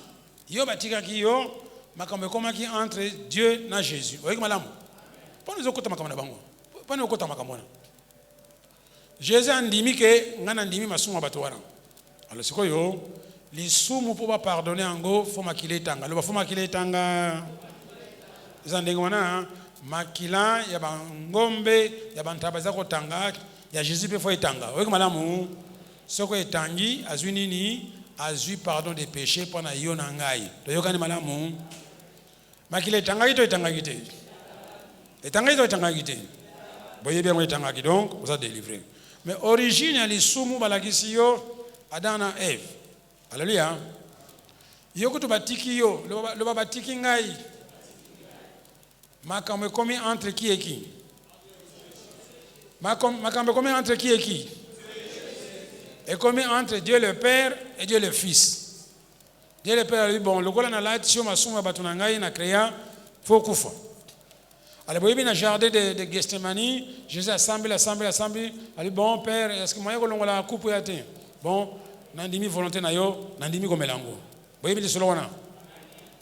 Yo batika ki yo makambe koma ki entre Dieu na Jésus. Oye malamu. Pas nous okota makamana bango. Pas nous okota makamona. Jésus andimi ke ngana ndimi masumu batu wana. Alors c'est quoi yo? Les sumu pour pardonner ango faut makile tanga. Le faut makile tanga. Zandengwana makila ya bangombe ya bantabaza ko tanga ya Jésus pe faut etanga. Oye malamu. Soko etangi azwi nini azwi pardon des péchés pendant yona ngai. To yokani malamu makile etangaki to etangaki te. Etangaki to etangaki te. Voyez bien, etangaki donc vous a délivré. Mais origine ya lisumu balakisi yo Adam na Eve. Alléluia. Yo kutu batiki yo, lo batiki ngai. Makambo komi entre qui et qui? Makambo komi entre qui et qui? Et komi entre Dieu le Père et Dieu le Fils. Dieu le Père a dit bon, le gola na lati sio masuma batu na ngai na créa faut kufa. Alors boyebi na jardin de Gethsemane, Jésus assemble, a dit bon Père, est-ce que moi ko longola coupe ya te? Bon, nandimi volonté na yo, nandimi komelango. Boyebi solo wana.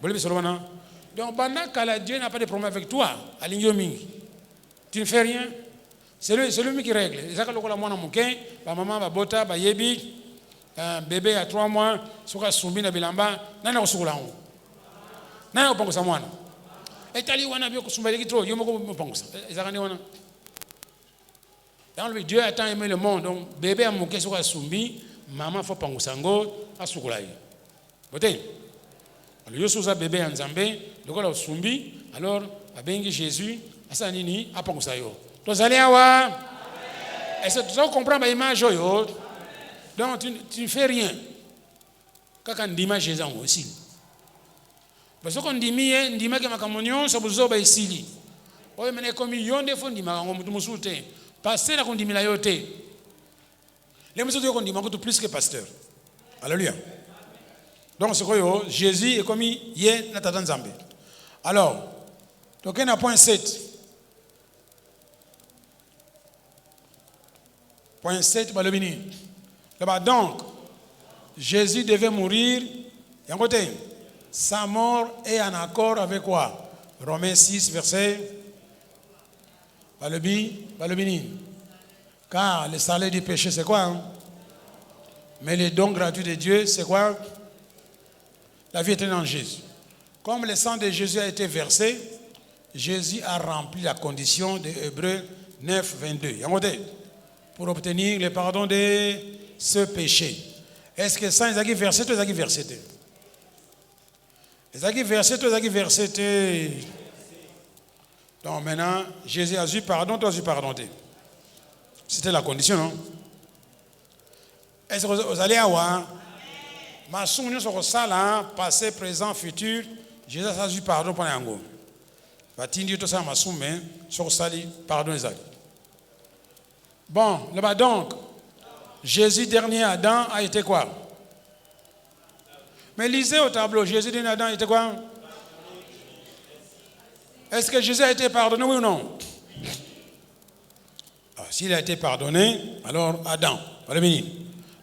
Boyebi solo wana. Donc, pendant Dieu n'a pas de problème avec toi, tu ne fais rien. C'est lui qui règle. C'est ça que la maman va bota, va yebi, bébé à 3 mois, soka sumbi na bilamba, nana osukula ngo. Nana opangusa mwana. Etali wana bio kusumba trop, yo moko opangusa. Ezaka ni wana. Dans le Dieu a tant aimé le monde, donc bébé a moké soka sumbi, maman faut pangusa ngo, asukula yi. Bote. Alors, Yosusa bébé en Zambé, le gars sumbi, alors, abengi Jésus, asa nini, apangusa yo. Vous allez avoir. Est-ce que tu comprends l'image yo? Donc, tu ne fais rien. Quand on dit Jésus aussi. Parce qu'on dit que ma communion, ça vous obéit ici. Oui, mais comme yon de fond, dit ma communion, pasteur la dit la yote. Les monsieur qu'on dit plus que pasteur. Alléluia. Donc, c'est quoi Jésus est comme il est dans Zambé. Alors, donc, on a point 7. Point 7, donc, Jésus devait mourir. Et en côté, sa mort est en accord avec quoi? Romains 6, verset. Car le salaire du péché, c'est quoi? Mais le don gratuit de Dieu, c'est quoi? La vie éternelle en Jésus. Comme le sang de Jésus a été versé, Jésus a rempli la condition de Hébreux 9, 22. Pour obtenir le pardon de ce péché. Est-ce que ça, ils ont versé, tout, ils ont versé? Ils ont versé, tout, ils ont versé. Donc maintenant, Jésus a eu pardon, toi, tu as eu pardon. C'était la condition, non? Est-ce que vous allez avoir? Ma soumission sur ça, passé, présent, futur, Jésus a eu pardon pour les gens. Batindi tout ça, ma soumission sur ça, pardon les autres. Bon, là-bas donc, Jésus dernier Adam a été quoi? Mais lisez au tableau, Jésus dernier Adam a été quoi? Est-ce que Jésus a été pardonné, oui ou non? S'il a été pardonné, alors Adam.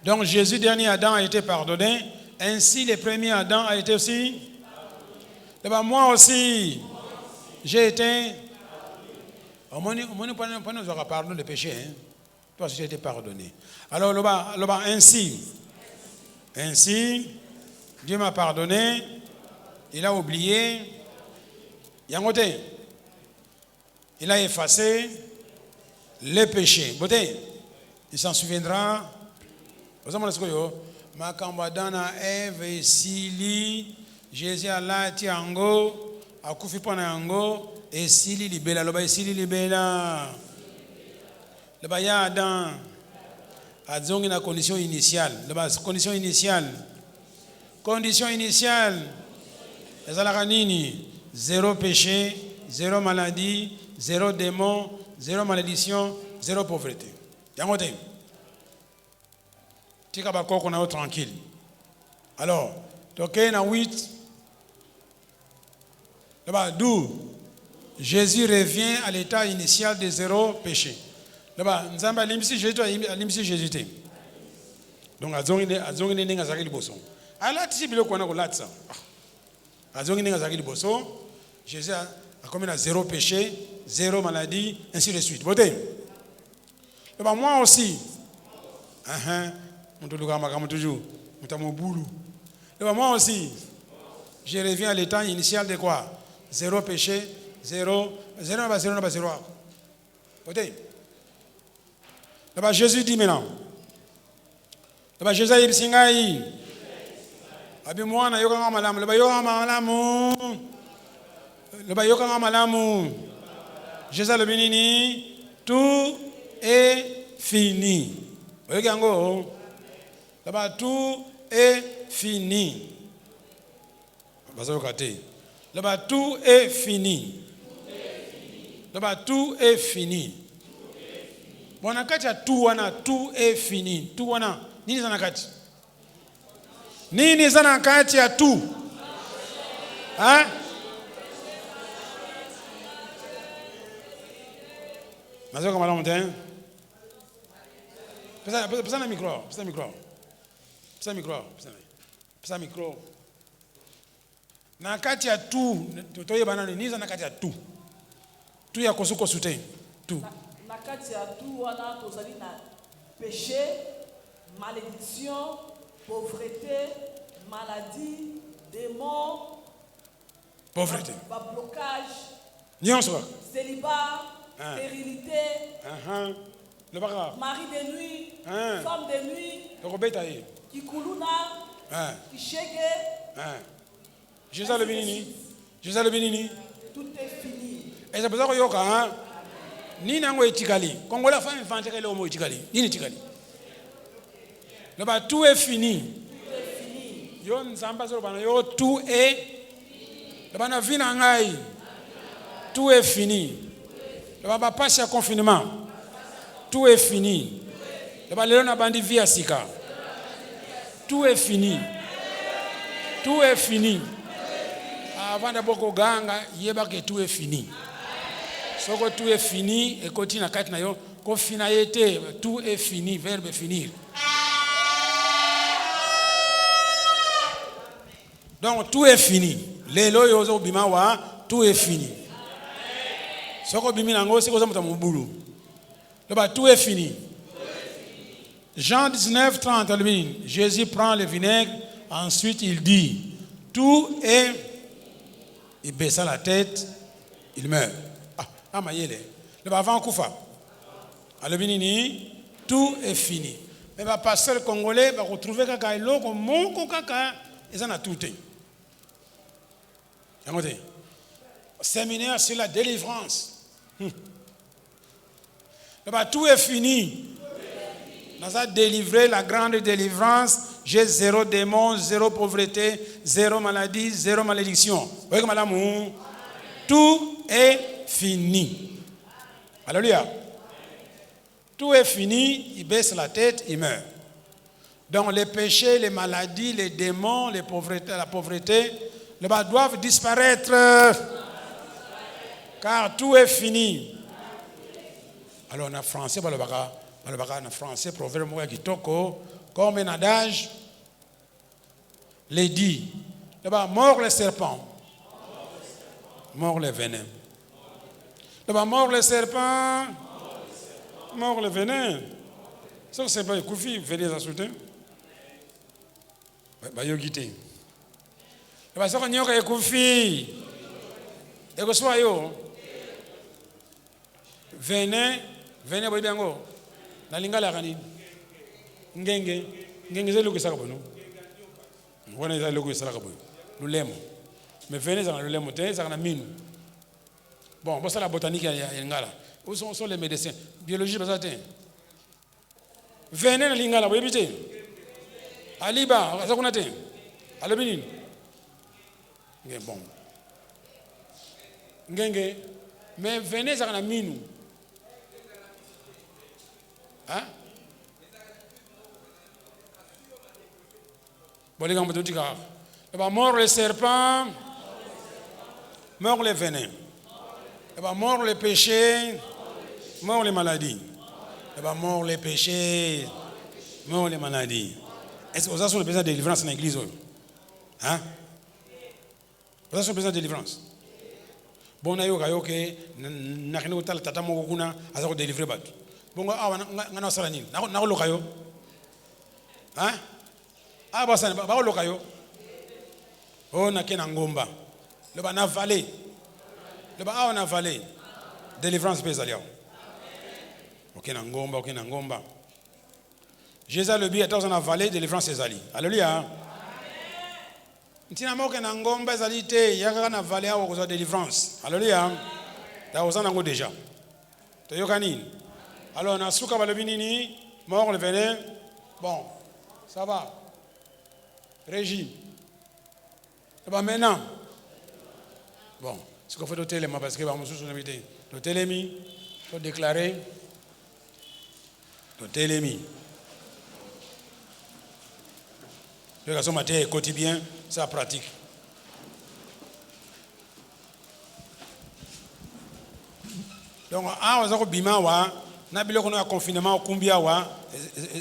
Donc Jésus dernier Adam a été pardonné, ainsi le premier Adam a été aussi. Là-bas, moi aussi, j'ai été. Au moins, nous aura pardonné le péché. Hein? Toi, tu as été pardonné. Alors, là-bas, ainsi, Dieu m'a pardonné, il a oublié, il a effacé les péchés. Il s'en souviendra. Makambadana Eve Sili, Jésus a lati ango, a kufi pana ango, et Sili libela, loba Sili libela. Le baya Adam a zongi na condition initiale. Le condition initiale. Condition initiale. Les alaranini, zéro péché, zéro maladie, zéro démon, zéro malédiction, zéro pauvreté. Yangote. Tika bako qu'on a tranquille. Alors, toké na 8. Là-bas, d'où Jésus revient à l'état initial de zéro péché. Là-bas, Nzamba alimsi Jésus. Donc, azongi nenga zakili boso. Ala tisi bilo kwana ko latsa. Azongi nenga zakili boso. Jésus a commis à zéro péché, zéro maladie, ainsi de suite. Voté. Là-bas, moi aussi. Moi aussi, je reviens à l'état initial de quoi? Zéro péché, zéro. Voté. Là-bas, Jésus dit maintenant. Là-bas, Jésus a dit Singaï. Abi moi, na yoga malamu. Là-bas, yoga malamu. Le bayoka malamu. Jésus le bénini. Tout est fini. Oyokango. Là-bas, tout est fini. Là-bas, tout est fini. Là-bas, tout est fini. Bon, tout est fini. Tout wana. Nini zanakati? Nini zanakati ya tout? Hein? Mazoko kama lamontaine. Pesa na micro. Pesa micro. Na kati ya tout, toye banane nini zanakati ya tout? Tout ya kosuko soutien. Tout. Na kati ya tout wana tozali na péché, malédiction, pauvreté, maladie, démon, pauvreté, blocage, célibat, stérilité, le baka, mari de nuit, femme de nuit, kikuluna, kishege, Jésus le bénini. Tout est fini. Et c'est pour ça que yoka, ni nango etikali. Kongo la femme infante kele omo etikali. Ni etikali. Là-bas, tout est fini. Yo nzamba zoro bana yo tout est. Là-bas na vie na ngai. Tout est fini. Là-bas passe à confinement. Tout est fini. Là-bas lelo na bandi via sika. Tout est fini. Tout est fini. Avant de beaucoup ganga, yeba que tout est fini. Soko tout est fini et continue na kati na yo ko finalité tout est fini verbe finir. Donc tout est fini. Lelo yozo bima wa tout est fini. Soko bimi nango siko zamuta mubulu. Là-bas tout est fini. Jean 19, 30, Jésus prend le vinaigre, ensuite il dit, tout est, il baissa la tête, il meurt. Ah, mayele. Là-bas avant Koufa. Alors tout est fini. Mais le pasteur congolais va retrouver kaka iloko moko kaka et ça n'a tout été. Séminaire sur la délivrance. Là-bas tout est fini. Nous avons délivré la grande délivrance. J'ai zéro démon, zéro pauvreté, zéro maladie, zéro malédiction. Vous voyez que madame, tout est fini. Alléluia. Tout est fini, il baisse la tête, il meurt. Donc les péchés, les maladies, les démons, les pauvretés, la pauvreté, doivent disparaître. Car tout est fini. Alors en français, en français, proverbe kitoko, comme un adage, les dit, mort les serpents, mort les venins. Mort les serpents, mort les venins. Ça, c'est pas Koufi, venez à soutenir. Bayogité. Ça, on y a Koufi. Et que soit yo. Venez, boyango. Na lingala kani. Ngenge c'est le que ça bono. On est le que ça bono. Nous l'aimons. Mais venez dans le lemo, ça na mine. Bon, c'est la botanique ya ngala. Où sont les médecins? Biologie ça te. Venez na lingala boyebite. Aliba, ça qu'on a te. Alobini. Bon. Ngenge mais venez ça na mine. Hein? Bon, les gars, on va mort les serpents, mort les venins. Mort les péchés, mort les maladies. Mort les péchés, mort les maladies. Est-ce que vous avez besoin de délivrance dans l'église? Hein? Vous avez besoin de délivrance? Bon, on a eu que tata mokuna a délivré battu. Bon, on a salani. Na lokayo. Hein? Ah, bah ça, bah lokayo. Oh, na kena ngomba. Le ba na vallée. Le ba on a vallée. Délivrance pésalia. Ok na ngomba. Jésus le bi est dans la vallée délivrance pésalia. Alléluia. ntina moke na ngomba ezali te yaka na vale awa kozwa délivrance. Alléluia. Daoza nango déjà. Toyoka nini? Alors na suka balobi nini? Mort le venin. Bon, ça va. Régime. Et bien maintenant. Bon, ce qu'il faut noter les mots parce que nous sommes invités. Noter les mis, il faut déclarer. Noter les mis. Le garçon matin quotidien, c'est la pratique. Donc, on a un bima wa, na bilo kono confinement kumbia wa,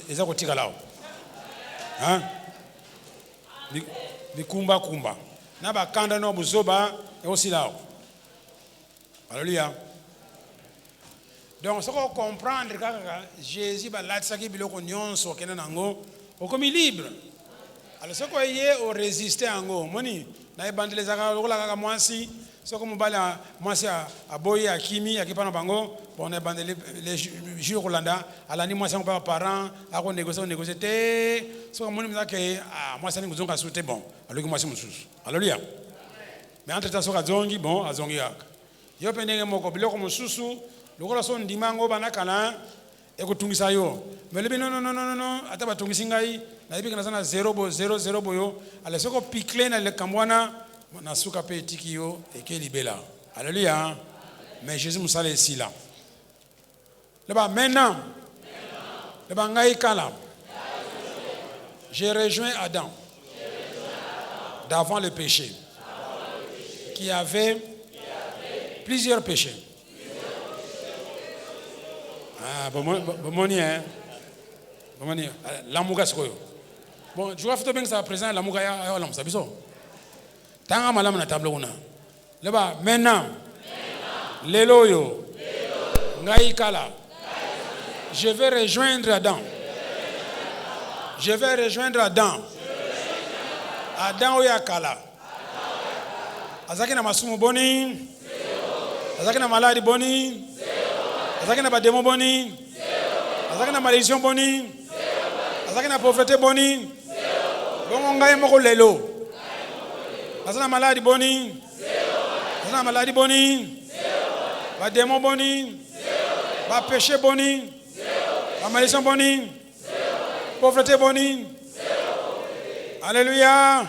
ezako tikalao. Hein? Bikumba kumba. Na ba kanda no buzoba et aussi là. Alléluia. Donc, ce qu'on comprend, Jésus va l'attaquer biloko nyonso kena nango, au comme libre. Alors, ce qu'on y est au résister ango, moni, na ebandele zaka lokola kaka mwasi, ce qu'on mobala mwasi a boye a kimi a kipana bango, bon on ebandele les jours Rolanda, ala ni mwasi ngpa parents, a ko négocier te, ce qu'on moni mzaka ah mwasi ni nguzonga soute bon, alors que mwasi mususu. Alléluia. Mais entre temps soka zongi bon, azongi yak. Yo pendenge moko biloko mususu, lokola son dimango banakala ekutungisa yo. Mais le non, ata batungisi ngai. Na ibi kana sana 0 boyo ala soko pikle na le kambwana na suka pe tikio eke libela. Alléluia. Mais Jésus musala ici là. Là-bas maintenant. Là-bas ngai kala. J'ai rejoint Adam. D'avant le péché. Qui avait plusieurs péchés. Ah, bon, hein. L'amour bon, je vois que ça présent l'amour à l'homme, ça biso. Tant malam na table una. Là-bas, maintenant, l'éloyo, ngai kala. Je vais rejoindre Adam. Je vais rejoindre Adam. Adam oya kala. Azaki na masumu boni. Azaki na maladi boni. Azaki na bademo boni. Azaki na malédiction boni. Azaki na pauvreté boni. Bongo ngai moko lelo. Azana maladi boni. Azana maladi boni. Ba démon boni. Ba péché boni. Ba malédiction boni. Pauvreté boni. Alléluia.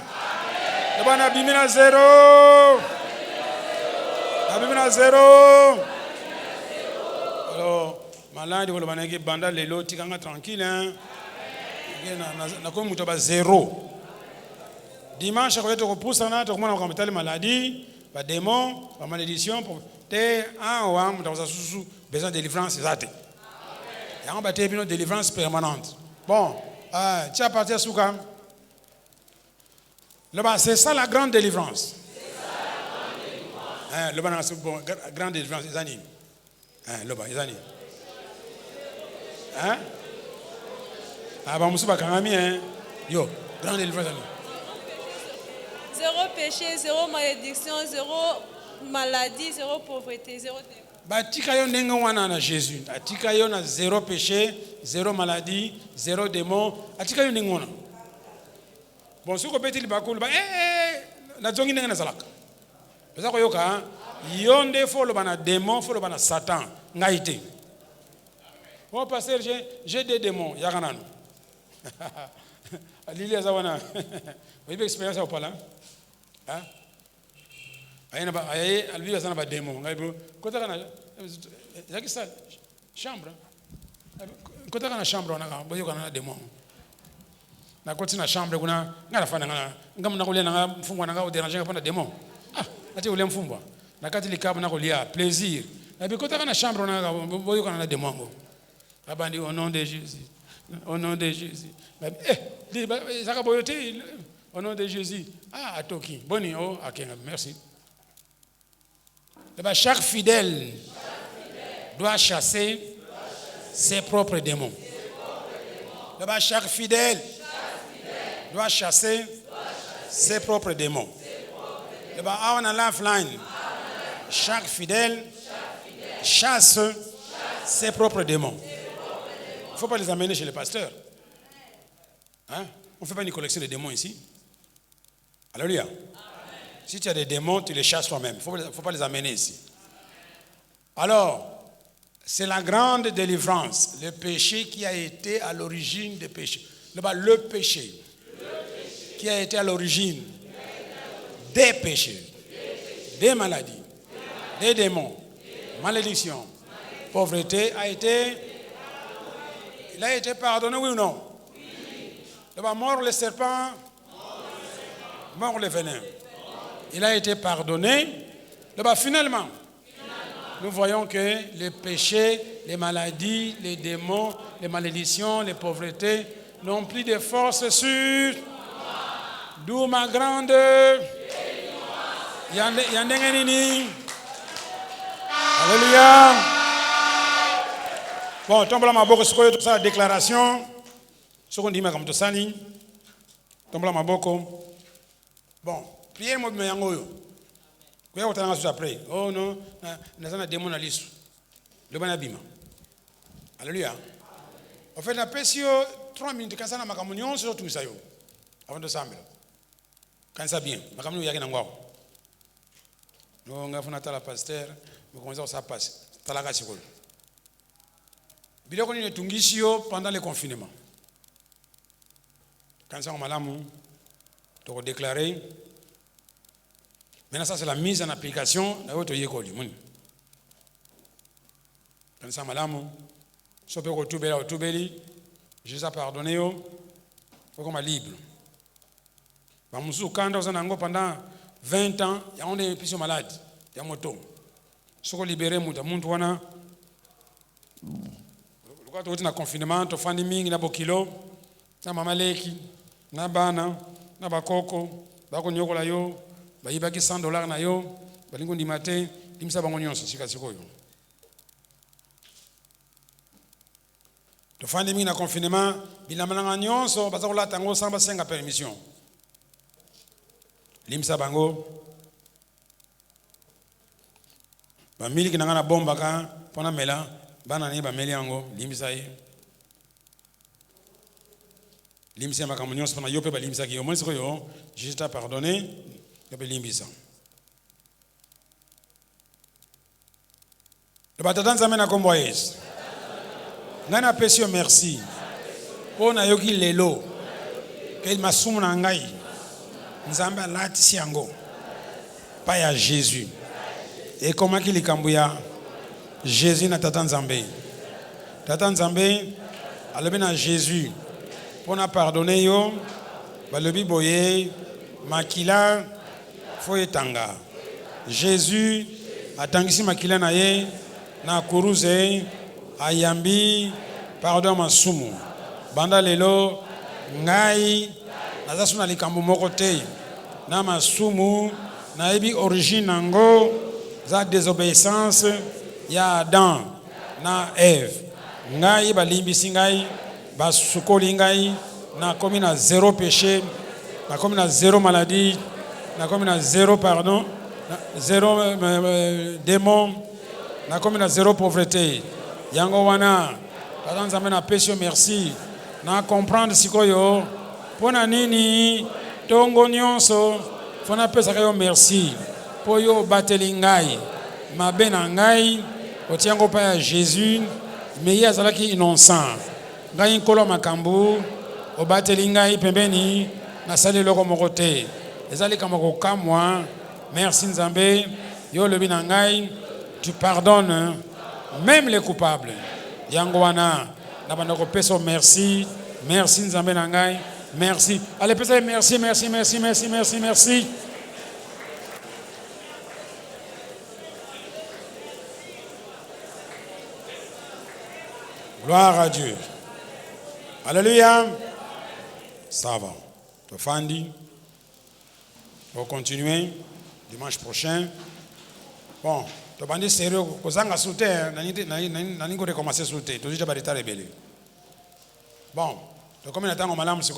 Le bon abimina zéro. Abimina zéro. Alors, malade, vous le voyez, banda lelo tikanga tranquille hein. Na comme muto ba zéro. Dimanche quand tu repousses na tu commences à combattre maladie, ba démon, ba malédiction pour te en wa muto za susu besoin de délivrance zate. Amen. Et on ba te bino délivrance permanente. Bon, tu as parti à Souka. Là-bas, c'est ça la grande délivrance. Le bas c'est bon, grande délivrance, les amis. Le bas, les amis. Hein? Ah, bah, monsieur Bakangami, hein? Yo, grande délivrance. Zéro péché, zéro malédiction, zéro maladie, zéro pauvreté, zéro démon. Bah, tikayo nenga wana na Jésus. Tikayo na zéro péché, zéro maladie, zéro démon. Tikayo nenga wana. Bon, ce qu'on peut dire, na zongi nenga na salaka. Parce que yoka, yonde folo bana démon, folo bana Satan, ngaite. Oh pasteur, j'ai des démons, yakanano. Lili azawana. Vous avez expérience ou pas là? Hein? Aye, albi azana ba démon. Ngaibo, kota kana, yaki sa chambre. Kota kana chambre ona ka, boyo kana démon. Na koti na chambre kuna ngala fana ngala ngam na kulia na mfungwa na ngao déranger kapana démon. Ah, ati ule mfungwa. Na kati likabu na kulia plaisir. Na bikota kana chambre na boyo kana na démon ngo. Abandi au nom de Jésus. Au nom de Jésus. Ça boyoté au nom de Jésus. Ah, atoki. Boni oh, OK, merci. Chaque fidèle doit chasser ses propres démons. Chaque fidèle doit chasser ses propres démons. On a l'offline. Chaque fidèle chasse ses propres démons. Il ne faut pas les amener chez le pasteur. Hein? On ne fait pas une collection de démons ici. Alléluia. Si tu as des démons, tu les chasses toi-même. Il ne faut pas les amener ici. Alors, c'est la grande délivrance. Le péché qui a été à l'origine des péchés. Le péché qui a été à l'origine des péchés, des maladies, des démons, malédiction, pauvreté, il a été pardonné, oui ou non? Mort le serpent, mort le venin. Il a été pardonné. Finalement, nous voyons que les péchés, les maladies, les démons, les malédictions, les pauvretés n'ont plus de force sur. D'où ma grande. Yandengenini. Alléluia. Bon, tombe la maboko, c'est tout ça la déclaration. Ce qu'on dit, mais comme tout ça, tombe la maboko. Bon, priez moi bien ngoyo. Quoi vous t'en après? Oh non, nous avons un démon à l'issue. Le bon abîme. Alléluia. En fait, la pêche 3 minutes quand ça n'a pas communion sur tout ça avant de s'embêter. Quand ça bien, ma communion y a rien à voir. Nous on a fait un pasteur, nous commençons à passer. T'as la casse quoi? Bien qu'on ait tungisio pendant le confinement. Quand ça on m'a l'amour, tu as déclaré. Maintenant, ça, c'est la mise en application de votre école. Quand ça, madame, si on peut retrouver, Jésus a pardonné, il faut qu'on soit libre. Pendant 20 ans, il y a des personnes malades. Il y a des motos. Si on libère les gens, quand on est en confinement, on fait des ming, on kilo, on a mamaleki, on a bana, on a koko, on a yo. Bayibaki $100 na yo balingo ndimate limisa bango nyonso sika sikoyo to fandi mi na confinement bilamalanga nyonso baza kolata ngo samba senga permission limisa bango ba miliki nanga na bomba ka pona mela bana ni ba meli yango limisa ye limisa makambo nyonso pona yo pe ba limisa ki yo monsi ko yo Jésus t'a pardonné. Le batadan zamena kombo Yesu. Ngana pesi merci. Pona yoki lelo. Ke masumu na ngai. Nzambe alati siango. Pa ya Jésus. Et comment qu'il kambuya Jésus na tata Nzambe. Tata Nzambe alobi na Jésus. Pona pardonner yo. Balobi boye makila Foyetanga. Jésus atangisi makila na ye na kuruze ayambi pardon masumu banda lelo ngai nazasuna likambo moko te na masumu na ebi origine nango za désobéissance ya Adam na Ève ngai balimbisi ngai basukoli ngai na komi na zéro péché na komi na zéro maladie na komi na zéro pardon, zéro démon, na komi na zéro pauvreté. Yango wana, tata Nzambe na pesi merci, na comprendre sikoyo, pona nini, tongo nyonso, fona pesa kayo merci, po yo bateli ngai, mabe na ngai, otiango pa ya Jésus, mais ya zalaki innocent. Ngai nkolo makambu, obateli ngai pembeni, na sali loko moko te. Ezali kamoko kamwa, merci Nzambe, yo lebi na ngai, tu pardonnes même les coupables. Yango wana, na bandoko peso merci, merci Nzambe na ngai, merci. Allez peso merci, merci, merci, merci, merci, merci. Gloire à Dieu. Alléluia. Ça va. Tu fandi. On va continuer dimanche prochain. Bon, tu vas dire sérieux, tu as sauté, tu as recommencé à sauter, tu as déjà rebelle. Bon, tu as combien de temps on m'a dit